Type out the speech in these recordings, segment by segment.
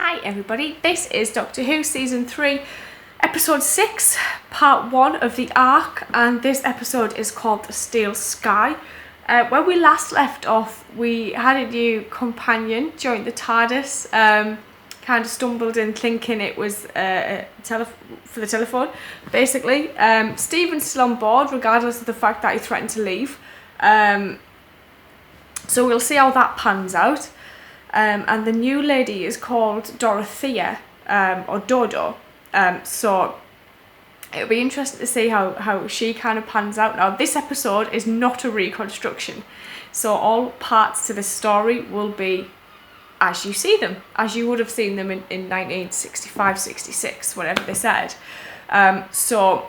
Hi everybody, this is Doctor Who Season 3, Episode 6, Part 1 of The Ark, and this episode is called The Steel Sky. Where we last left off, we had a new companion join the TARDIS, kind of stumbled in thinking it was for the telephone, basically. Stephen's still on board, regardless of the fact that he threatened to leave. So we'll see how that pans out. And the new lady is called Dorothea, or Dodo. So it'll be interesting to see how she kind of pans out. Now, this episode is not a reconstruction. So all parts to the story will be as you see them, as you would have seen them in 1965, 66, whatever they said. So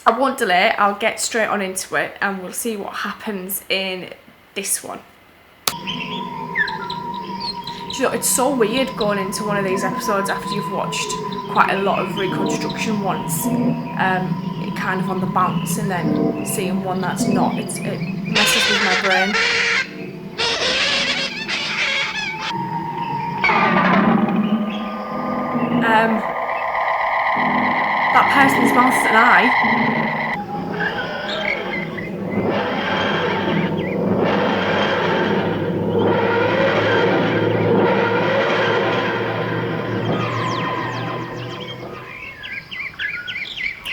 I won't delay, I'll get straight on into it and we'll see what happens in this one. You know, it's so weird going into one of these episodes after you've watched quite a lot of reconstruction once, kind of on the bounce, and then seeing one that's not. It messes with my brain. That person's mouth is an eye.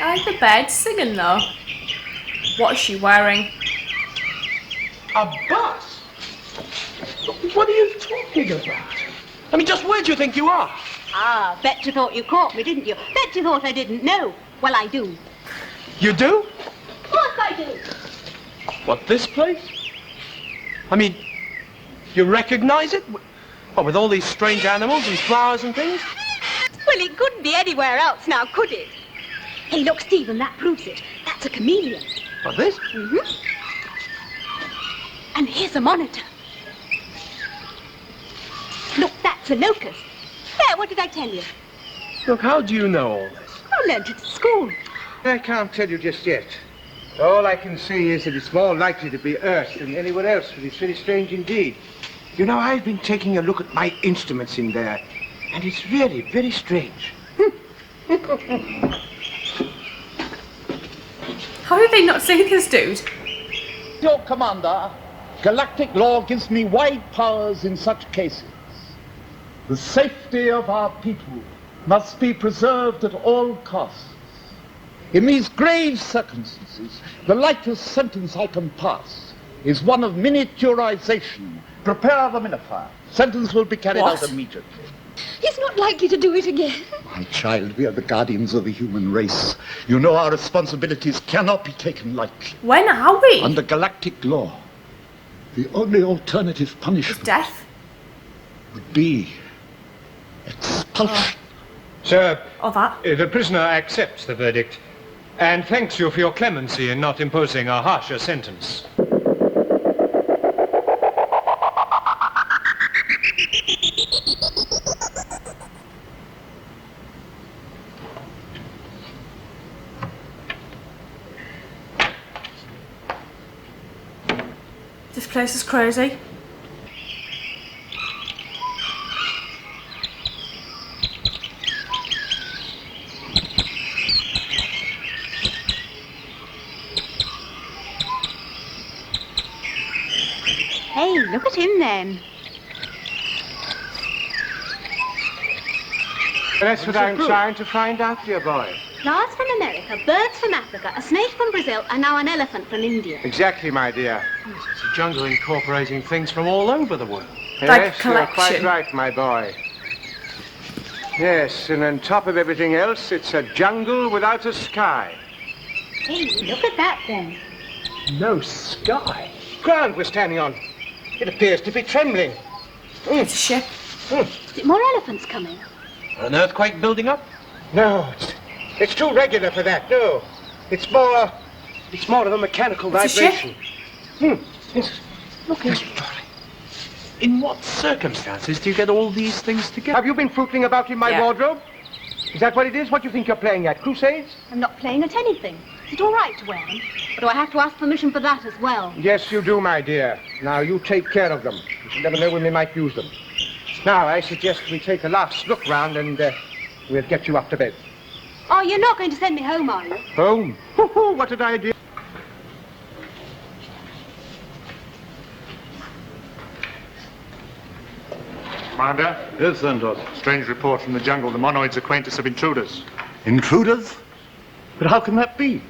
I like the bed singing though. What is she wearing? A bus? What are you talking about? I mean, just where do you think you are? Ah, bet you thought you caught me, didn't you? Bet you thought I didn't know. Well, I do. You do? Of course I do. What, this place? I mean, you recognize it? What, with all these strange animals and flowers and things? Well, it couldn't be anywhere else now, could it? Hey, look, Stephen, that proves it. That's a chameleon. What, this? Mm-hmm. And here's a monitor. Look, that's a locust. There, what did I tell you? Look, how do you know all this? I learned it at school. I can't tell you just yet. All I can say is that it's more likely to be Earth than anywhere else, but it's very strange indeed. You know, I've been taking a look at my instruments in there, and it's really very strange. How did they not see this dude? Your commander, galactic law gives me wide powers in such cases. The safety of our people must be preserved at all costs. In these grave circumstances, the lightest sentence I can pass is one of miniaturization. Prepare the minifier. Sentence will be carried out immediately. He's not likely to do it again. My child, we are the guardians of the human race. You know our responsibilities cannot be taken lightly. When are we? Under galactic law, the only alternative Is punishment death? would be expulsion. Sir, Or that? the prisoner accepts the verdict and thanks you for your clemency in not imposing a harsher sentence. This place is crazy. Hey, look at him then. That's what I'm trying to find out, dear boy. Flowers from America, birds from Africa, a snake from Brazil, and now an elephant from India. Exactly, my dear. It's a jungle incorporating things from all over the world. Like Yes, a you're quite collection. right, my boy. Yes, and on top of everything else, it's a jungle without a sky. Hey, look at that then. No sky. Ground we're standing on. It appears to be trembling. It's a ship. Is it more elephants coming? An earthquake building up? No, it's too regular for that, no. It's more of a mechanical It's a vibration. Yes. Look at it, darling. In what circumstances do you get all these things together? Have you been footling about in my Yeah. wardrobe? Is that what it is? What do you think you're playing at? Crusades? I'm not playing at anything. Is it all right to wear them? Or do I have to ask permission for that as well? Yes, you do, my dear. Now, you take care of them. You never know when they might use them. Now, I suggest we take a last look round and we'll get you up to bed. Oh, you're not going to send me home, are you? Home? What did I do? Commander? Yes, Santos. Strange report from the jungle. The monoids acquaint us of intruders. Intruders? But how can that be?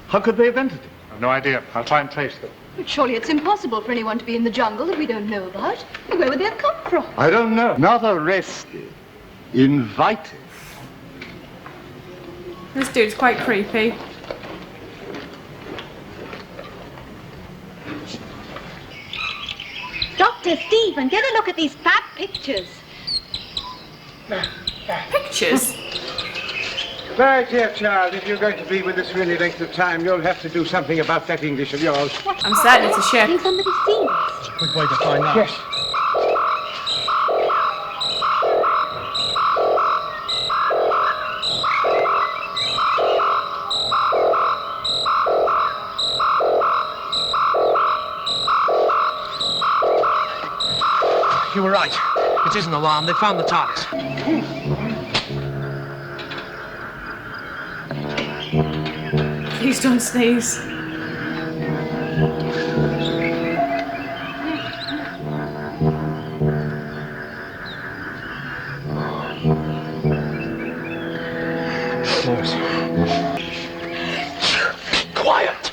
How could they have entered it? I've no idea. I'll try and trace them. But surely it's impossible for anyone to be in the jungle that we don't know about. Where would they have come from? I don't know. Not arrested. Invited. This dude's quite creepy. Dr. Stephen, get a look at these fab pictures. Pictures? Right, dear child, if you're going to be with us for any length of time, you'll have to do something about that English of yours. I'm certain it's a ship. Can somebody see us? Quick way to find out. Yes. You were right. It is an alarm. They found the TARDIS. Please don't sneeze. Quiet.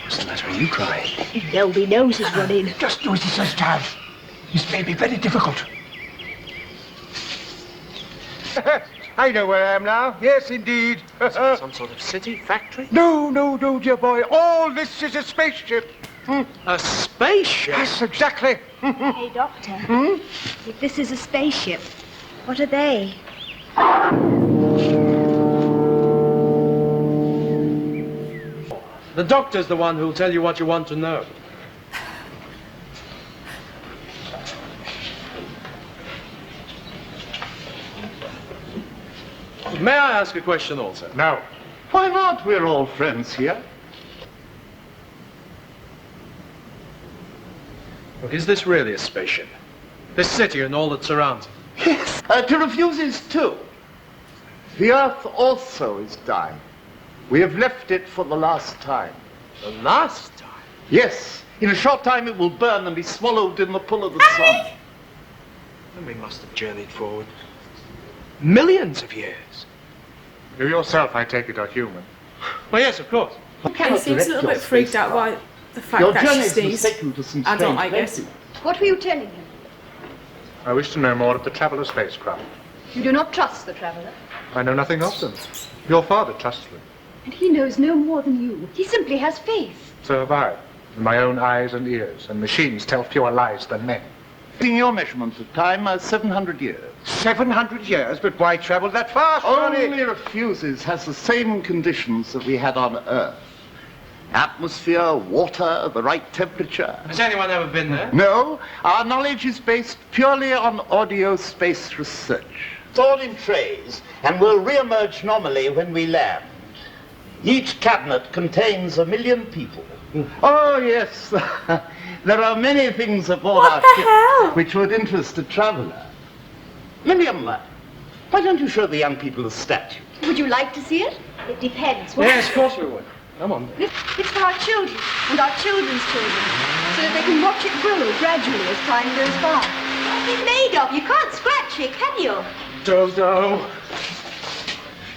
What's the matter? Are you crying? Nobody knows he's running. Just do as he says, child. This may be very difficult. I know where I am now. Yes, indeed. Some sort of city, factory? No, dear boy. All this is a spaceship. A spaceship? Yes, exactly. Hey, Doctor. If this is a spaceship, what are they? The doctor's the one who'll tell you what you want to know. May I ask a question also? No. Why not? We're all friends here. Look, is this really a spaceship? This city and all that surrounds it? Yes. To refuse is too. The Earth also is dying. We have left it for the last time. The last time? Yes. In a short time it will burn and be swallowed in the pull of the sun. Then we must have journeyed forward millions of years. You yourself, I take it, are human. Well, yes, of course. He seems a little bit freaked out by the fact Your that she journeys sneezed. must take you to some I don't strange like it. places. What were you telling him? I wish to know more of the traveller spacecraft. You do not trust the traveller, I know nothing of them. Your father trusts them. and he knows no more than you. He simply has faith. So have I. In my own eyes and ears. And machines tell fewer lies than men. In your measurements of time, 700 years. 700 years, but why travel that fast? Only refuses has the same conditions that we had on Earth. Atmosphere, water, the right temperature. Has anyone ever been there? No, our knowledge is based purely on audio space research. It's all in trays and will re-emerge normally when we land. Each cabinet contains 1 million people. Oh, yes. There are many things aboard What our the ship hell? which would interest a traveller. Miriam, why don't you show the young people the statue? Would you like to see it? It depends. Yes, of course we would. Come on. It's for our children and our children's children, so that they can watch it grow gradually as time goes by. What's it made of? You can't scratch it, can you? Dodo.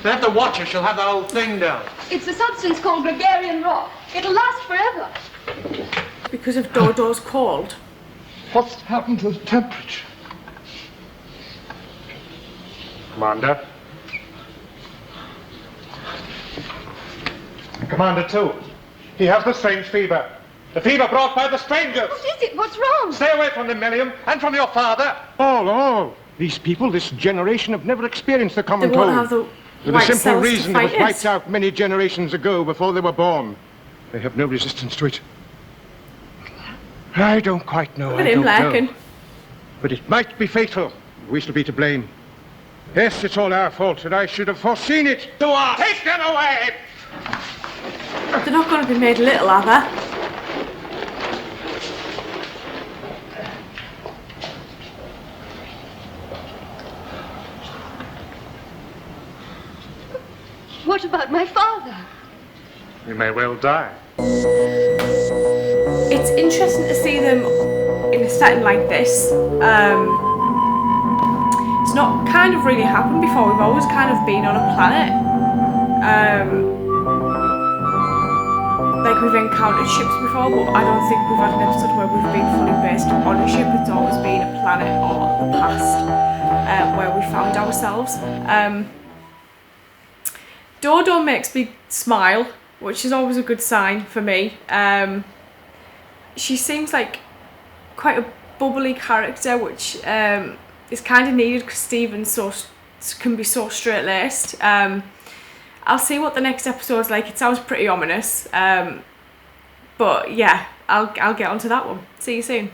They have to watch her. She'll have the whole thing down. It's a substance called gregarian rock. It'll last forever. Because of Dodo's cold. What's happened to the temperature? Commander. Commander, too. He has the strange fever. The fever brought by the strangers. What is it? What's wrong? Stay away from them, Miriam, and from your father. All. These people, this generation, have never experienced the They common won't cold. have the For the white simple cells reason to it was fight wiped it. out many generations ago before they were born. They have no resistance to it. I don't quite know. Look at I him don't know. lacking. But it might be fatal. We shall be to blame. Yes, it's all our fault, and I should have foreseen it. To us. Take them away! They're not going to be made little, are they? What about my father? You may well die. It's interesting to see them in a setting like this. It's not kind of really happened before. We've always kind of been on a planet. Like we've encountered ships before, but I don't think we've had an episode where we've been fully based on a ship. It's always been a planet or the past where we found ourselves. Dodo makes me smile, which is always a good sign for me. She seems like quite a bubbly character, which is kind of needed because Stephen can be so straight-laced. I'll see what the next episode's like. It sounds pretty ominous, but yeah, I'll get onto that one. See you soon.